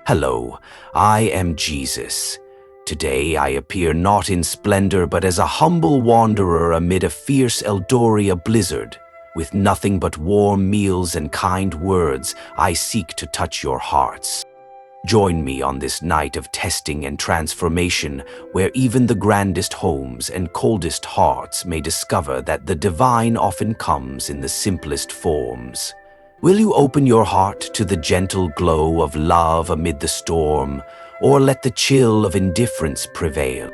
Hello, I am Jesus. Today I appear not in splendor but as a humble wanderer amid a fierce Eldoria blizzard. With nothing but warm meals and kind words, I seek to touch your hearts. Join me on this night of testing and transformation, where even the grandest homes and coldest hearts may discover that the divine often comes in the simplest forms. Will you open your heart to the gentle glow of love amid the storm, or let the chill of indifference prevail?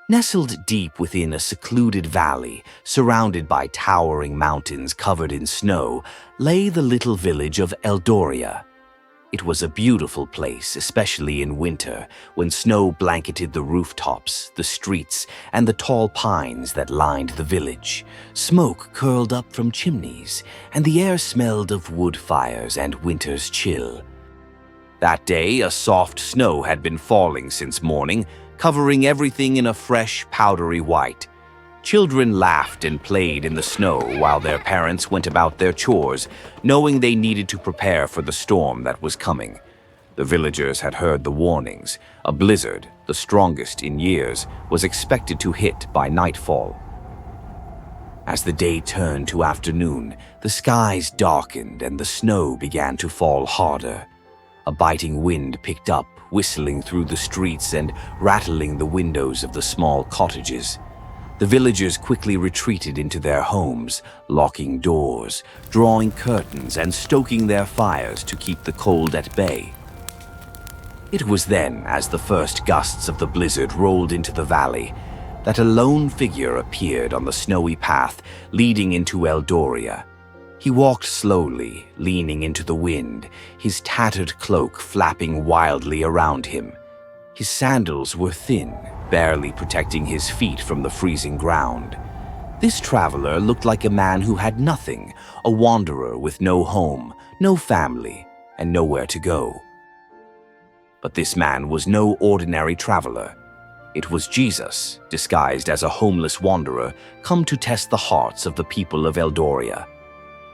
Nestled deep within a secluded valley, surrounded by towering mountains covered in snow, lay the little village of Eldoria. It was a beautiful place, especially in winter, when snow blanketed the rooftops, the streets, and the tall pines that lined the village. Smoke curled up from chimneys, and the air smelled of wood fires and winter's chill. That day, a soft snow had been falling since morning, covering everything in a fresh, powdery white. Children laughed and played in the snow while their parents went about their chores, knowing they needed to prepare for the storm that was coming. The villagers had heard the warnings. A blizzard, the strongest in years, was expected to hit by nightfall. As the day turned to afternoon, the skies darkened and the snow began to fall harder. A biting wind picked up, whistling through the streets and rattling the windows of the small cottages. The villagers quickly retreated into their homes, locking doors, drawing curtains, and stoking their fires to keep the cold at bay. It was then, as the first gusts of the blizzard rolled into the valley, that a lone figure appeared on the snowy path leading into Eldoria. He walked slowly, leaning into the wind, his tattered cloak flapping wildly around him. His sandals were thin, barely protecting his feet from the freezing ground. This traveler looked like a man who had nothing, a wanderer with no home, no family, and nowhere to go. But this man was no ordinary traveler. It was Jesus, disguised as a homeless wanderer, come to test the hearts of the people of Eldoria.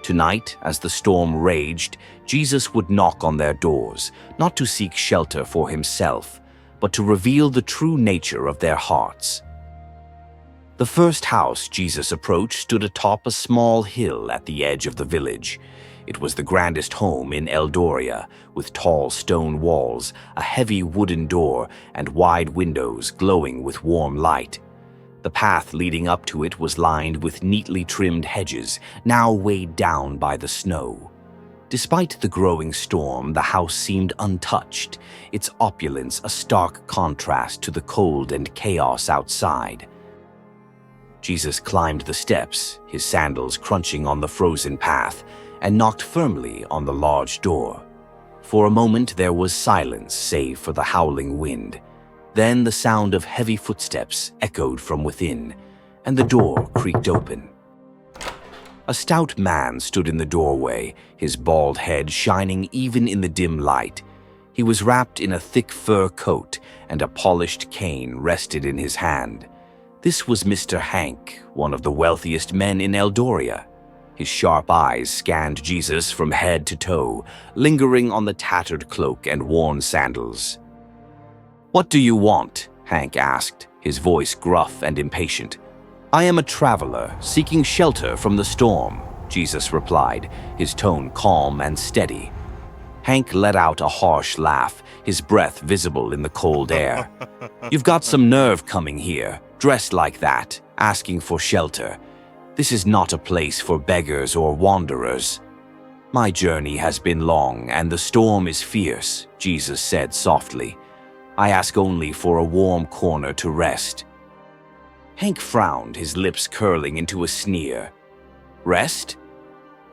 Tonight, as the storm raged, Jesus would knock on their doors, not to seek shelter for himself, but to reveal the true nature of their hearts. The first house Jesus approached stood atop a small hill at the edge of the village. It was the grandest home in Eldoria, with tall stone walls, a heavy wooden door, and wide windows glowing with warm light. The path leading up to it was lined with neatly trimmed hedges, now weighed down by the snow. Despite the growing storm, the house seemed untouched, its opulence a stark contrast to the cold and chaos outside. Jesus climbed the steps, his sandals crunching on the frozen path, and knocked firmly on the large door. For a moment there was silence save for the howling wind. Then the sound of heavy footsteps echoed from within, and the door creaked open. A stout man stood in the doorway, his bald head shining even in the dim light. He was wrapped in a thick fur coat, and a polished cane rested in his hand. This was Mr. Hank, one of the wealthiest men in Eldoria. His sharp eyes scanned Jesus from head to toe, lingering on the tattered cloak and worn sandals. "What do you want?" Hank asked, his voice gruff and impatient. "I am a traveler, seeking shelter from the storm," Jesus replied, his tone calm and steady. Hank let out a harsh laugh, his breath visible in the cold air. "You've got some nerve coming here, dressed like that, asking for shelter. This is not a place for beggars or wanderers." "My journey has been long, and the storm is fierce," Jesus said softly. "I ask only for a warm corner to rest." Hank frowned, his lips curling into a sneer. "Rest?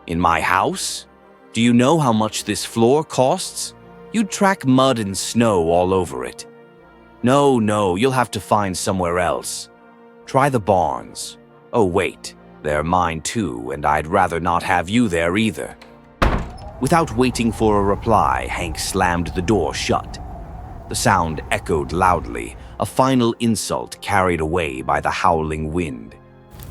In my house? Do you know how much this floor costs? You'd track mud and snow all over it. No, you'll have to find somewhere else. Try the barns. Oh wait, they're mine too, and I'd rather not have you there either." Without waiting for a reply, Hank slammed the door shut. The sound echoed loudly, a final insult carried away by the howling wind.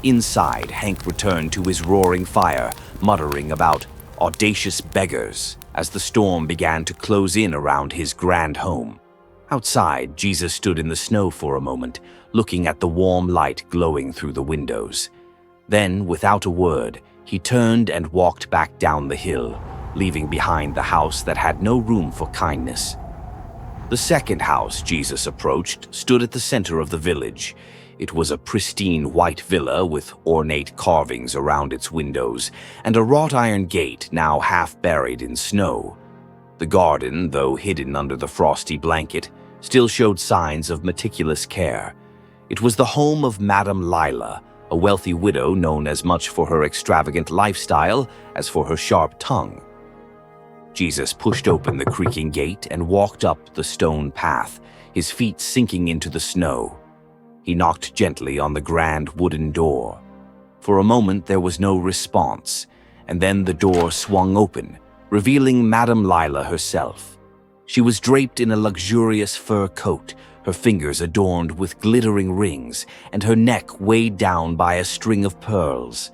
Inside, Hank returned to his roaring fire, muttering about audacious beggars as the storm began to close in around his grand home. Outside, Jesus stood in the snow for a moment, looking at the warm light glowing through the windows. Then, without a word, he turned and walked back down the hill, leaving behind the house that had no room for kindness. The second house Jesus approached stood at the center of the village. It was a pristine white villa with ornate carvings around its windows and a wrought iron gate now half buried in snow. The garden, though hidden under the frosty blanket, still showed signs of meticulous care. It was the home of Madame Lila, a wealthy widow known as much for her extravagant lifestyle as for her sharp tongue. Jesus pushed open the creaking gate and walked up the stone path, his feet sinking into the snow. He knocked gently on the grand wooden door. For a moment there was no response, and then the door swung open, revealing Madame Lila herself. She was draped in a luxurious fur coat, her fingers adorned with glittering rings, and her neck weighed down by a string of pearls.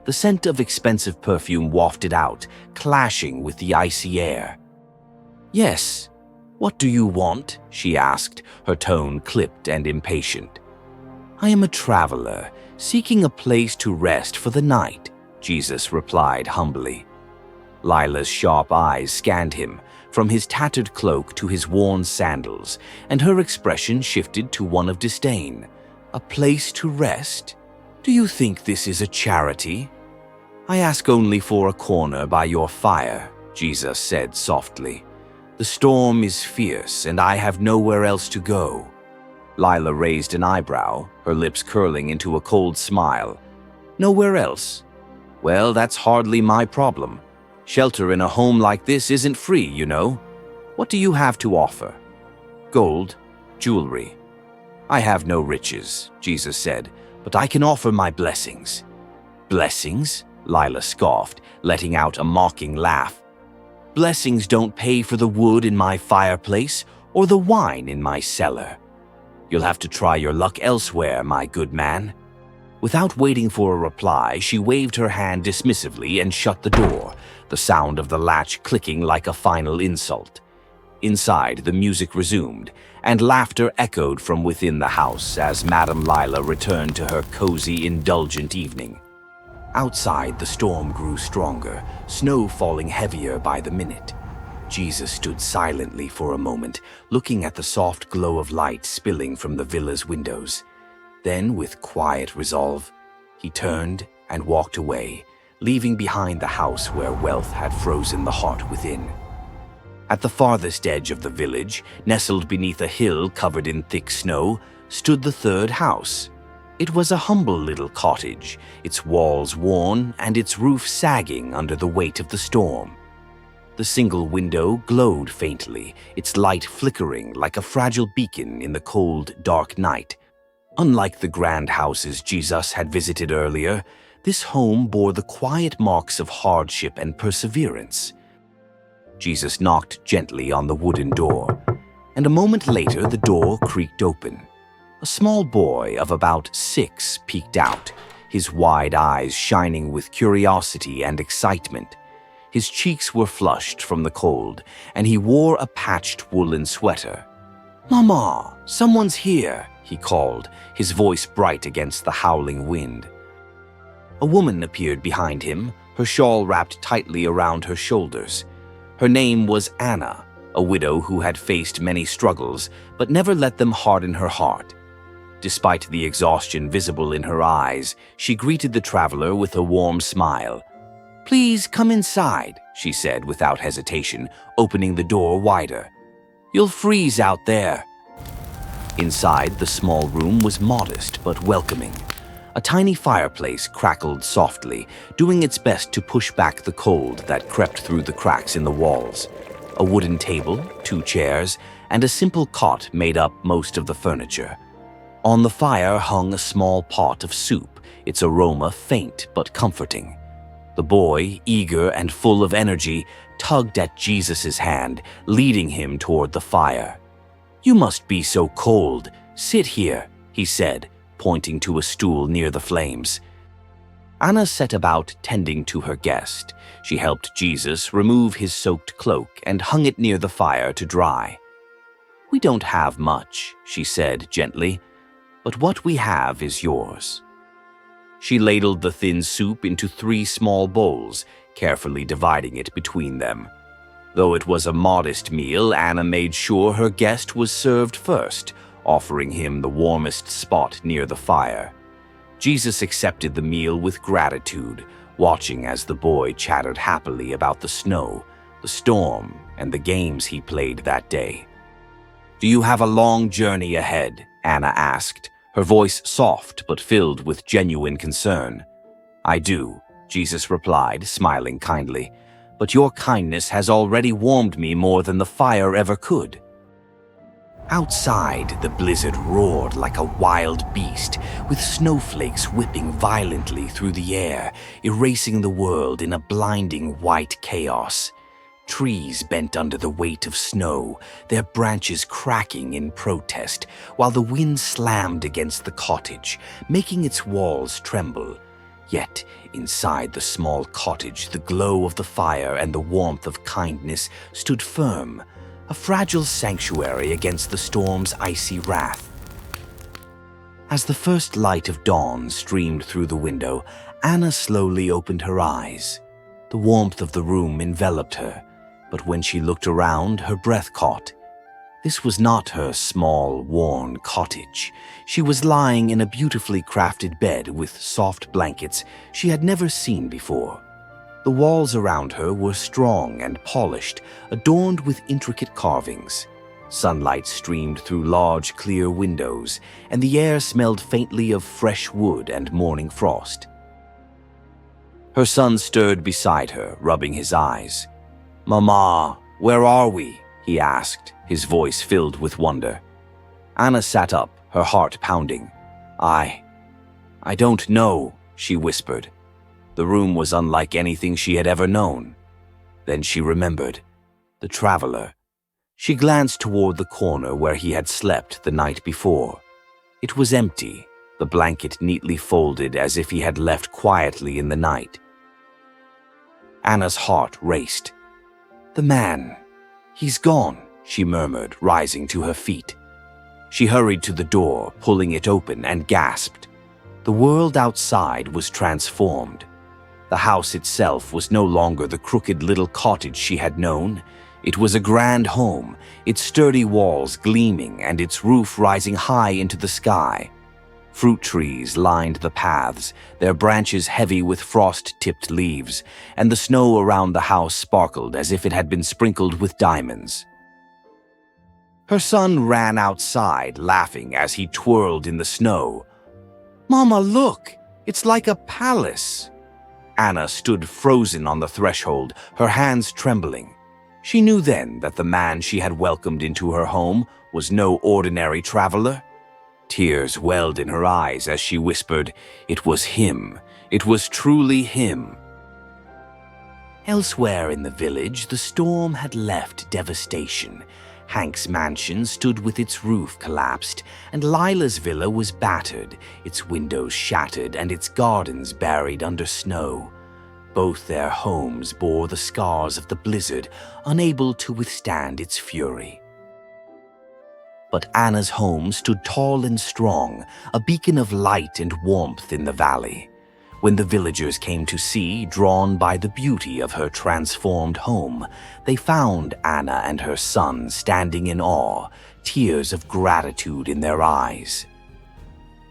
The scent of expensive perfume wafted out, clashing with the icy air. "Yes, what do you want?" she asked, her tone clipped and impatient. "I am a traveler, seeking a place to rest for the night," Jesus replied humbly. Lila's sharp eyes scanned him, from his tattered cloak to his worn sandals, and her expression shifted to one of disdain. "A place to rest? Do you think this is a charity?" "I ask only for a corner by your fire," Jesus said softly. "The storm is fierce, and I have nowhere else to go." Lila raised an eyebrow, her lips curling into a cold smile. "Nowhere else? Well, that's hardly my problem. Shelter in a home like this isn't free, you know. What do you have to offer?" "Gold, jewelry." "I have no riches," Jesus said, "but I can offer my blessings." "Blessings?" Lila scoffed, letting out a mocking laugh. "Blessings don't pay for the wood in my fireplace or the wine in my cellar. You'll have to try your luck elsewhere, my good man." Without waiting for a reply, she waved her hand dismissively and shut the door, the sound of the latch clicking like a final insult. Inside, the music resumed, and laughter echoed from within the house as Madame Lila returned to her cozy, indulgent evening. Outside, the storm grew stronger, snow falling heavier by the minute. Jesus stood silently for a moment, looking at the soft glow of light spilling from the villa's windows. Then, with quiet resolve, he turned and walked away, leaving behind the house where wealth had frozen the heart within. At the farthest edge of the village, nestled beneath a hill covered in thick snow, stood the third house. It was a humble little cottage, its walls worn and its roof sagging under the weight of the storm. The single window glowed faintly, its light flickering like a fragile beacon in the cold, dark night. Unlike the grand houses Jesus had visited earlier, this home bore the quiet marks of hardship and perseverance. Jesus knocked gently on the wooden door, and a moment later the door creaked open. A small boy of about 6 peeked out, his wide eyes shining with curiosity and excitement. His cheeks were flushed from the cold, and he wore a patched woolen sweater. "Mama, someone's here," he called, his voice bright against the howling wind. A woman appeared behind him, her shawl wrapped tightly around her shoulders. Her name was Anna, a widow who had faced many struggles, but never let them harden her heart. Despite the exhaustion visible in her eyes, she greeted the traveler with a warm smile. "Please come inside," she said without hesitation, opening the door wider. "You'll freeze out there." Inside, the small room was modest but welcoming. A tiny fireplace crackled softly, doing its best to push back the cold that crept through the cracks in the walls. A wooden table, 2 chairs, and a simple cot made up most of the furniture. On the fire hung a small pot of soup, its aroma faint but comforting. The boy, eager and full of energy, tugged at Jesus' hand, leading him toward the fire. "You must be so cold. Sit here," he said, pointing to a stool near the flames. Anna set about tending to her guest. She helped Jesus remove his soaked cloak and hung it near the fire to dry. "We don't have much," she said gently, "but what we have is yours." She ladled the thin soup into 3 small bowls, carefully dividing it between them. Though it was a modest meal, Anna made sure her guest was served first, offering him the warmest spot near the fire. Jesus accepted the meal with gratitude, watching as the boy chattered happily about the snow, the storm, and the games he played that day. "Do you have a long journey ahead?" Anna asked, her voice soft but filled with genuine concern. "I do," Jesus replied, smiling kindly, "but your kindness has already warmed me more than the fire ever could." Outside, the blizzard roared like a wild beast, with snowflakes whipping violently through the air, erasing the world in a blinding white chaos. Trees bent under the weight of snow, their branches cracking in protest, while the wind slammed against the cottage, making its walls tremble. Yet, inside the small cottage, the glow of the fire and the warmth of kindness stood firm, a fragile sanctuary against the storm's icy wrath. As the first light of dawn streamed through the window, Anna slowly opened her eyes. The warmth of the room enveloped her, but when she looked around, her breath caught. This was not her small, worn cottage. She was lying in a beautifully crafted bed with soft blankets she had never seen before. The walls around her were strong and polished, adorned with intricate carvings. Sunlight streamed through large, clear windows, and the air smelled faintly of fresh wood and morning frost. Her son stirred beside her, rubbing his eyes. "Mama, where are we?" he asked, his voice filled with wonder. Anna sat up, her heart pounding. I don't know," she whispered. The room was unlike anything she had ever known. Then she remembered. The traveler. She glanced toward the corner where he had slept the night before. It was empty, the blanket neatly folded as if he had left quietly in the night. Anna's heart raced. "The man. He's gone," she murmured, rising to her feet. She hurried to the door, pulling it open, and gasped. The world outside was transformed. The house itself was no longer the crooked little cottage she had known. It was a grand home, its sturdy walls gleaming and its roof rising high into the sky. Fruit trees lined the paths, their branches heavy with frost-tipped leaves, and the snow around the house sparkled as if it had been sprinkled with diamonds. Her son ran outside, laughing as he twirled in the snow. "Mama, look! It's like a palace!" Anna stood frozen on the threshold, her hands trembling. She knew then that the man she had welcomed into her home was no ordinary traveler. Tears welled in her eyes as she whispered, "It was him. It was truly him." Elsewhere in the village, the storm had left devastation. Hank's mansion stood with its roof collapsed, and Lila's villa was battered, its windows shattered and its gardens buried under snow. Both their homes bore the scars of the blizzard, unable to withstand its fury. But Anna's home stood tall and strong, a beacon of light and warmth in the valley. When the villagers came to see, drawn by the beauty of her transformed home, they found Anna and her son standing in awe, tears of gratitude in their eyes.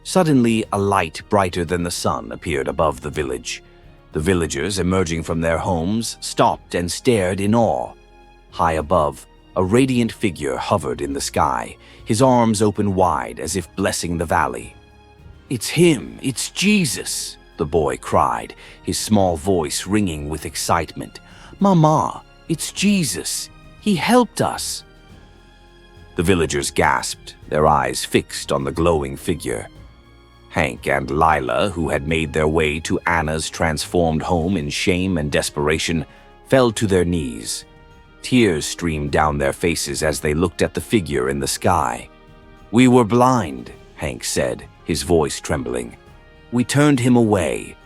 Suddenly, a light brighter than the sun appeared above the village. The villagers, emerging from their homes, stopped and stared in awe. High above, a radiant figure hovered in the sky, his arms open wide as if blessing the valley. "It's him! It's Jesus!" the boy cried, his small voice ringing with excitement. "Mama, it's Jesus! He helped us!" The villagers gasped, their eyes fixed on the glowing figure. Hank and Lila, who had made their way to Anna's transformed home in shame and desperation, fell to their knees. Tears streamed down their faces as they looked at the figure in the sky. "We were blind," Hank said, his voice trembling. "We turned him away,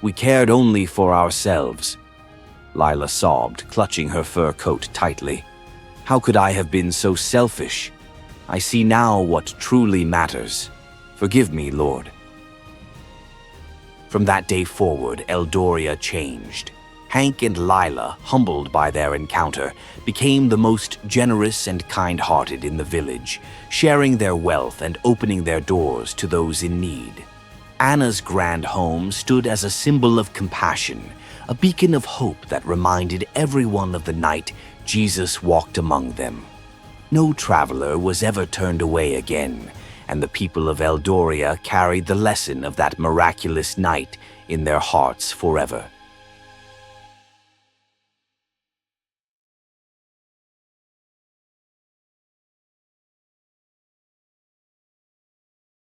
We cared only for ourselves. Lila sobbed, clutching her fur coat tightly. How could I have been so selfish? I see now what truly matters. Forgive me, Lord. From that day forward, Eldoria changed. Hank and Lila, humbled by their encounter, became the most generous and kind-hearted in the village, sharing their wealth and opening their doors to those in need. Anna's grand home stood as a symbol of compassion, a beacon of hope that reminded everyone of the night Jesus walked among them. No traveler was ever turned away again, and the people of Eldoria carried the lesson of that miraculous night in their hearts forever.